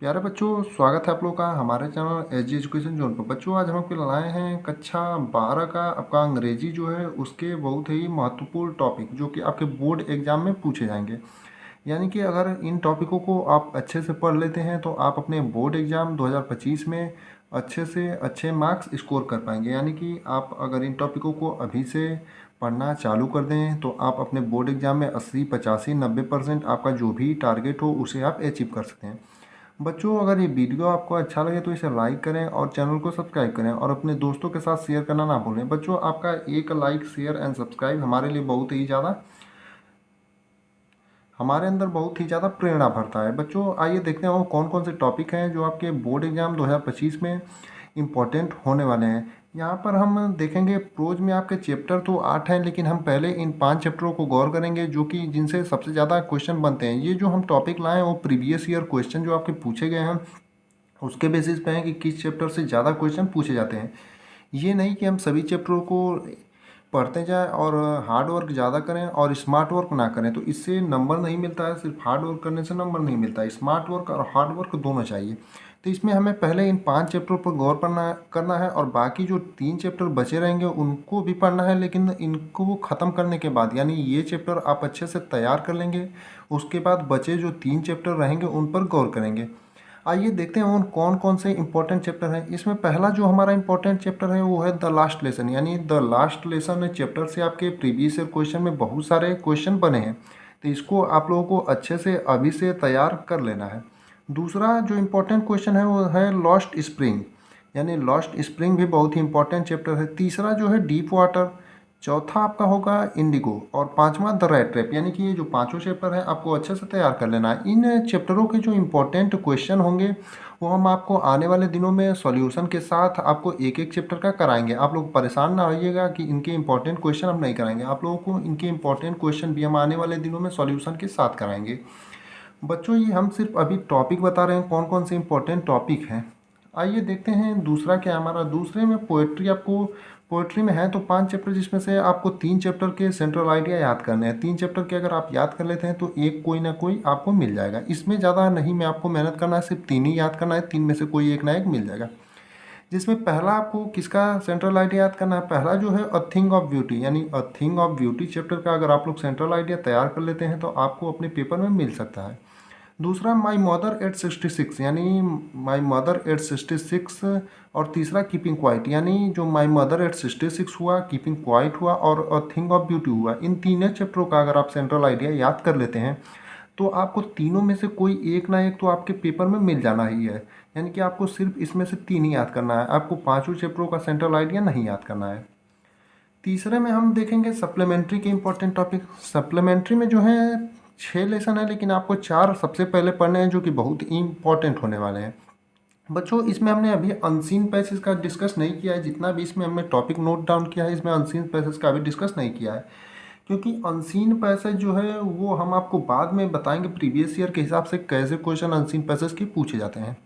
प्यारे बच्चों, स्वागत है आप लोगों का हमारे चैनल एजी एजुकेशन जोन पर। बच्चों, आज हम आपके लिए लाए हैं कक्षा 12 का आपका अंग्रेजी जो है उसके बहुत ही महत्वपूर्ण टॉपिक जो कि आपके बोर्ड एग्जाम में पूछे जाएंगे। यानी कि अगर इन टॉपिकों को आप अच्छे से पढ़ लेते हैं तो आप अपने बोर्ड एग्जाम 2025 में अच्छे से अच्छे मार्क्स स्कोर कर पाएंगे। यानी कि आप अगर इन टॉपिकों को अभी से पढ़ना चालू कर दें तो आप अपने बोर्ड एग्जाम में 80, 85, 90% आपका जो भी टारगेट हो उसे आप अचीव कर सकते हैं। बच्चों, अगर ये वीडियो आपको अच्छा लगे तो इसे लाइक करें और चैनल को सब्सक्राइब करें और अपने दोस्तों के साथ शेयर करना ना भूलें। बच्चों, आपका एक लाइक, शेयर एंड सब्सक्राइब हमारे अंदर बहुत ही ज़्यादा प्रेरणा भरता है। बच्चों, आइए देखते हैं वो कौन कौन से टॉपिक हैं जो आपके बोर्ड एग्जाम 2025 में इम्पोर्टेंट होने वाले हैं। यहाँ पर हम देखेंगे प्रोज में आपके चैप्टर तो 8 हैं, लेकिन हम पहले इन 5 चैप्टरों को गौर करेंगे जो कि जिनसे सबसे ज़्यादा क्वेश्चन बनते हैं। ये जो हम टॉपिक लाए हैं वो प्रीवियस ईयर क्वेश्चन जो आपके पूछे गए हैं उसके बेसिस पे है कि किस चैप्टर से ज़्यादा क्वेश्चन पूछे जाते हैं। ये नहीं कि हम सभी चैप्टरों को पढ़ते जाएं और हार्ड वर्क ज़्यादा करें और स्मार्ट वर्क ना करें, तो इससे नंबर नहीं मिलता है। सिर्फ हार्ड वर्क करने से नंबर नहीं मिलता है, स्मार्ट वर्क और हार्ड वर्क दोनों चाहिए। तो इसमें हमें पहले इन 5 चैप्टर पर गौर करना है और बाकी जो 3 चैप्टर बचे रहेंगे उनको भी पढ़ना है। लेकिन इनको ख़त्म करने के बाद, यानी ये चैप्टर आप अच्छे से तैयार कर लेंगे, उसके बाद बचे जो 3 चैप्टर रहेंगे उन पर गौर करेंगे। आइए देखते हैं उन कौन कौन से इंपॉर्टेंट चैप्टर हैं। इसमें पहला जो हमारा इंपॉर्टेंट चैप्टर है वो है द लास्ट लेसन। यानी द लास्ट लेसन चैप्टर से आपके प्रीवियस ईयर क्वेश्चन में बहुत सारे क्वेश्चन बने हैं, तो इसको आप लोगों को अच्छे से अभी से तैयार कर लेना है। दूसरा जो इम्पोर्टेंट क्वेश्चन है वो है लॉस्ट स्प्रिंग। यानी लॉस्ट स्प्रिंग भी बहुत ही इंपॉर्टेंट चैप्टर है। तीसरा जो है डीप वाटर। चौथा आपका होगा इंडिगो और पांचवा द रेड ट्रैप। यानी कि ये जो पांचों चैप्टर है आपको अच्छे से तैयार कर लेना है। इन चैप्टरों के जो इम्पोर्टेंट क्वेश्चन होंगे वो हम आपको आने वाले दिनों में सॉल्यूशन के साथ आपको एक एक चैप्टर का कराएंगे। आप लोग परेशान ना होइएगा कि इनके इंपॉर्टेंट क्वेश्चन हम नहीं कराएंगे, आप लोगों को इनके इंपॉर्टेंट क्वेश्चन भी हम आने वाले दिनों में सॉल्यूशन के साथ कराएंगे। बच्चों, ये हम सिर्फ अभी टॉपिक बता रहे हैं कौन कौन से इंपॉर्टेंट टॉपिक हैं। आइए देखते हैं दूसरा क्या है हमारा। दूसरे में पोएट्री। आपको पोएट्री में है तो 5 चैप्टर, जिसमें से आपको 3 चैप्टर के सेंट्रल आइडिया याद करने हैं। 3 चैप्टर के अगर आप याद कर लेते हैं तो एक कोई ना कोई आपको मिल जाएगा। इसमें ज़्यादा नहीं में आपको मेहनत करना है, सिर्फ 3 ही याद करना है। 3 में से कोई एक ना एक मिल जाएगा। जिसमें पहला आपको किसका सेंट्रल आइडिया याद करना है। पहला जो है अ थिंग ऑफ ब्यूटी। यानी a thing of beauty chapter का अगर आप लोग सेंट्रल आइडिया तैयार कर लेते हैं तो आपको अपने पेपर में मिल सकता है। दूसरा माई मदर एट 66। यानी माई मदर एट 66। और तीसरा कीपिंग क्वाइट। यानी जो माई मदर एट 66 हुआ, कीपिंग क्वाइट हुआ और अ थिंग ऑफ ब्यूटी हुआ, इन तीनों चैप्टरों का अगर आप सेंट्रल आइडिया याद कर लेते हैं तो आपको तीनों में से कोई एक ना एक तो आपके पेपर में मिल जाना ही है। यानी कि आपको सिर्फ इसमें से 3 ही याद करना है, आपको पांचों चैप्टरों का सेंट्रल आइडिया नहीं याद करना है। तीसरे में हम देखेंगे सप्लीमेंट्री के इंपॉर्टेंट टॉपिक। सप्लीमेंट्री में जो है 6 लेसन है, लेकिन आपको 4 सबसे पहले पढ़ने हैं जो कि बहुत इंपॉर्टेंट होने वाले हैं। बच्चों, इसमें हमने अभी अनसीन पैसेज का डिस्कस नहीं किया है। जितना भी इसमें हमने टॉपिक नोट डाउन किया है इसमें अनसीन पैसेज का अभी डिस्कस नहीं किया है, क्योंकि अनसीन पैसेज जो है वो हम आपको बाद में बताएंगे प्रीवियस ईयर के हिसाब से कैसे क्वेश्चन अनसीन पैसेज के पूछे जाते हैं।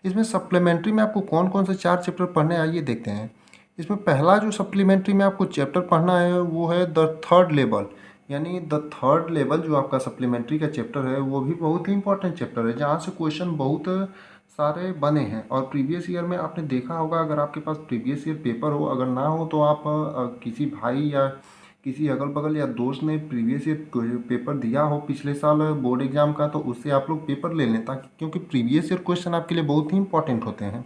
इसमें सप्लीमेंट्री में आपको कौन कौन से 4 चैप्टर पढ़ने हैं आइए देखते हैं। इसमें पहला जो सप्लीमेंट्री में आपको चैप्टर पढ़ना है वो है द थर्ड लेवल। यानी द थर्ड लेवल जो आपका सप्लीमेंट्री का चैप्टर है वो भी बहुत ही इंपॉर्टेंट चैप्टर है, जहाँ से क्वेश्चन बहुत सारे बने हैं। और प्रीवियस ईयर में आपने देखा होगा, अगर आपके पास प्रीवियस ईयर पेपर हो, अगर ना हो तो आप किसी भाई या किसी अगल बगल या दोस्त ने प्रीवियस ईयर पेपर दिया हो पिछले साल बोर्ड एग्जाम का, तो उससे आप लोग पेपर ले लें, ताकि क्योंकि प्रीवियस ईयर क्वेश्चन आपके लिए बहुत ही इंपॉर्टेंट होते हैं।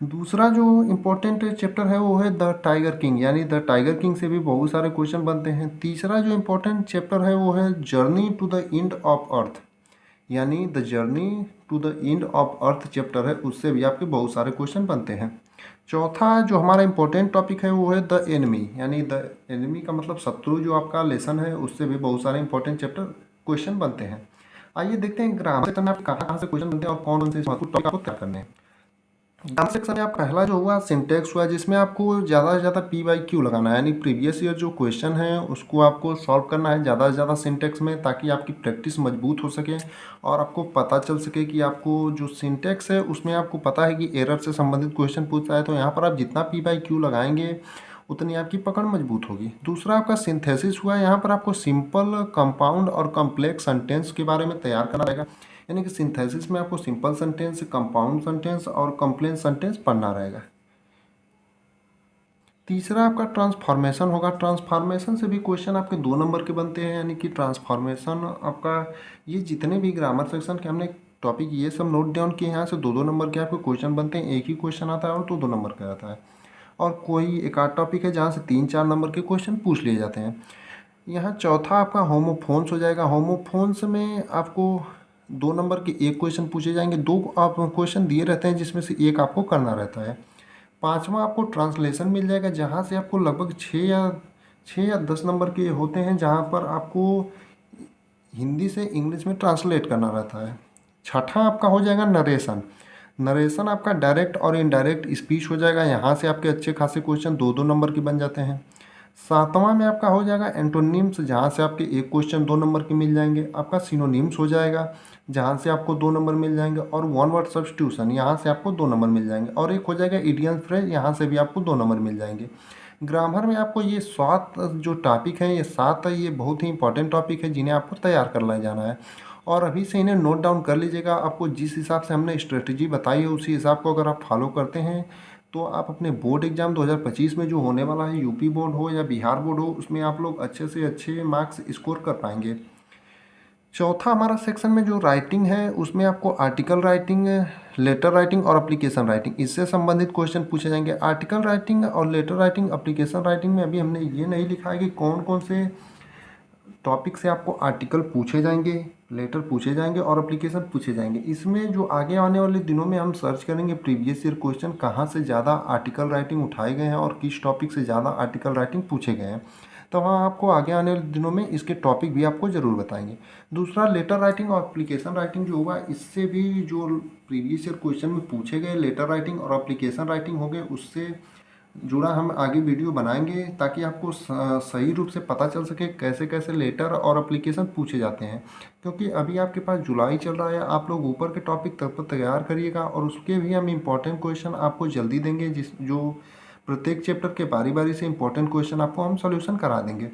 दूसरा जो इम्पोर्टेंट चैप्टर है वो है द टाइगर किंग। यानी द टाइगर किंग से भी बहुत सारे क्वेश्चन बनते हैं। तीसरा जो इम्पोर्टेंट चैप्टर है वो है journey to the end of earth. यानी the journey to the end of earth chapter है, उससे भी आपके बहुत सारे क्वेश्चन बनते हैं। चौथा जो हमारा इम्पोर्टेंट टॉपिक है वो है द एनिमी। यानी द एनिमी का मतलब शत्रु जो आपका लेसन है, उससे भी बहुत सारे इंपॉर्टेंट चैप्टर क्वेश्चन बनते हैं। आइए देखते हैं ग्रामर सेक्शन में आप कहाँ से क्वेश्चन बनते हैं और कौन कौन से महत्वपूर्ण टॉपिक आपको क्या करने हैं। ग्रामर सेक्शन में आप पहला जो हुआ सिंटेक्स हुआ, जिसमें आपको ज़्यादा से ज़्यादा PYQ लगाना है। यानी प्रीवियस ईयर जो क्वेश्चन है उसको आपको सॉल्व करना है ज़्यादा से ज़्यादा सिंटेक्स में, ताकि आपकी प्रैक्टिस मजबूत हो सके और आपको पता चल सके कि आपको जो सिंटेक्स है उसमें आपको पता है कि एरर से संबंधित क्वेश्चन पूछता है, तो यहाँ पर आप जितना PYQ लगाएंगे उतनी आपकी पकड़ मजबूत होगी। दूसरा आपका सिंथेसिस हुआ। यहाँ पर आपको सिंपल, कंपाउंड और कम्प्लेक्स सेंटेंस के बारे में तैयार करना रहेगा। यानी कि सिंथेसिस में आपको सिंपल सेंटेंस, कंपाउंड सेंटेंस और कॉम्प्लेक्स सेंटेंस पढ़ना रहेगा। तीसरा आपका ट्रांसफॉर्मेशन होगा। ट्रांसफॉर्मेशन से भी क्वेश्चन आपके 2 नंबर के बनते हैं, यानी कि ट्रांसफॉर्मेशन आपका ये जितने भी ग्रामर सेक्शन के हमने टॉपिक ये सब नोट डाउन किए, यहाँ से 2-2 नंबर के आपके क्वेश्चन बनते हैं। एक ही क्वेश्चन आता है और 2-2 नंबर का आता है। और कोई एक आध टॉपिक है जहाँ से 3-4 नंबर के क्वेश्चन पूछ लिए जाते हैं। यहाँ चौथा आपका होमोफोन्स हो जाएगा। होमोफोन्स में आपको 2 नंबर के एक क्वेश्चन पूछे जाएंगे। 2 आप क्वेश्चन दिए रहते हैं जिसमें से एक आपको करना रहता है। पाँचवा आपको ट्रांसलेशन मिल जाएगा, जहाँ से आपको लगभग 6 या 10 नंबर के होते हैं, जहाँ पर आपको हिंदी से इंग्लिश में ट्रांसलेट करना रहता है। छठा आपका हो जाएगा नरेशन। नरेशन आपका डायरेक्ट और इनडायरेक्ट स्पीच हो जाएगा। यहाँ से आपके अच्छे खासे क्वेश्चन 2-2 नंबर के बन जाते हैं। सातवां में आपका हो जाएगा एंटोनिम्स, जहाँ से आपके एक क्वेश्चन 2 नंबर के मिल जाएंगे। आपका सिनोनिम्स हो जाएगा, जहाँ से आपको 2 नंबर मिल जाएंगे। और वन वर्ड सब्स्टिट्यूशन, यहाँ से आपको 2 नंबर मिल जाएंगे। और एक हो जाएगा इडियम फ्रेज, यहाँ से भी आपको 2 नंबर मिल जाएंगे। ग्रामर में आपको ये 7 जो टॉपिक हैं, ये 7 ये बहुत ही इंपॉर्टेंट टॉपिक है जिन्हें आपको तैयार कर ले जाना है। और अभी से इन्हें नोट डाउन कर लीजिएगा। आपको जिस हिसाब से हमने स्ट्रेटजी बताई है उसी हिसाब को अगर आप फॉलो करते हैं तो आप अपने बोर्ड एग्ज़ाम 2025 में जो होने वाला है, यूपी बोर्ड हो या बिहार बोर्ड हो, उसमें आप लोग अच्छे से अच्छे मार्क्स स्कोर कर पाएंगे। चौथा हमारा सेक्शन में जो राइटिंग है उसमें आपको आर्टिकल राइटिंग, लेटर राइटिंग और एप्लीकेशन राइटिंग, इससे संबंधित क्वेश्चन पूछे जाएंगे। आर्टिकल राइटिंग और लेटर राइटिंग, एप्लीकेशन राइटिंग में अभी हमने ये नहीं लिखा है कि कौन कौन से टॉपिक से आपको आर्टिकल पूछे जाएंगे, लेटर पूछे जाएंगे और एप्लीकेशन पूछे जाएंगे। इसमें जो आगे आने वाले दिनों में हम सर्च करेंगे प्रीवियस ईयर क्वेश्चन, कहाँ से ज़्यादा आर्टिकल राइटिंग उठाए गए हैं और किस टॉपिक से ज़्यादा आर्टिकल राइटिंग पूछे गए हैं। तो वहाँ आपको आगे आने वाले दिनों में इसके टॉपिक भी आपको ज़रूर बताएंगे। दूसरा लेटर राइटिंग और एप्लीकेशन राइटिंग जो होगा, इससे भी जो प्रीवियस ईयर क्वेश्चन में पूछे गए लेटर राइटिंग और एप्लीकेशन राइटिंग हो गए, उससे जुड़ा हम आगे वीडियो बनाएंगे ताकि आपको सही रूप से पता चल सके कैसे कैसे लेटर और एप्लीकेशन पूछे जाते हैं। क्योंकि अभी आपके पास जुलाई चल रहा है, आप लोग ऊपर के टॉपिक तब तक तैयार करिएगा और उसके भी हम इम्पोर्टेंट क्वेश्चन आपको जल्दी देंगे, जो प्रत्येक चैप्टर के बारी बारी से इम्पोर्टेंट क्वेश्चन आपको हम सॉल्यूशन करा देंगे।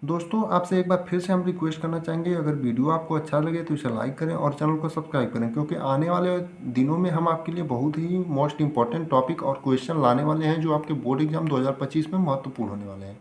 दोस्तों, आपसे एक बार फिर से हम रिक्वेस्ट करना चाहेंगे, अगर वीडियो आपको अच्छा लगे तो इसे लाइक करें और चैनल को सब्सक्राइब करें, क्योंकि आने वाले दिनों में हम आपके लिए बहुत ही मोस्ट इंपॉर्टेंट टॉपिक और क्वेश्चन लाने वाले हैं जो आपके बोर्ड एग्जाम 2025 में महत्वपूर्ण होने वाले हैं।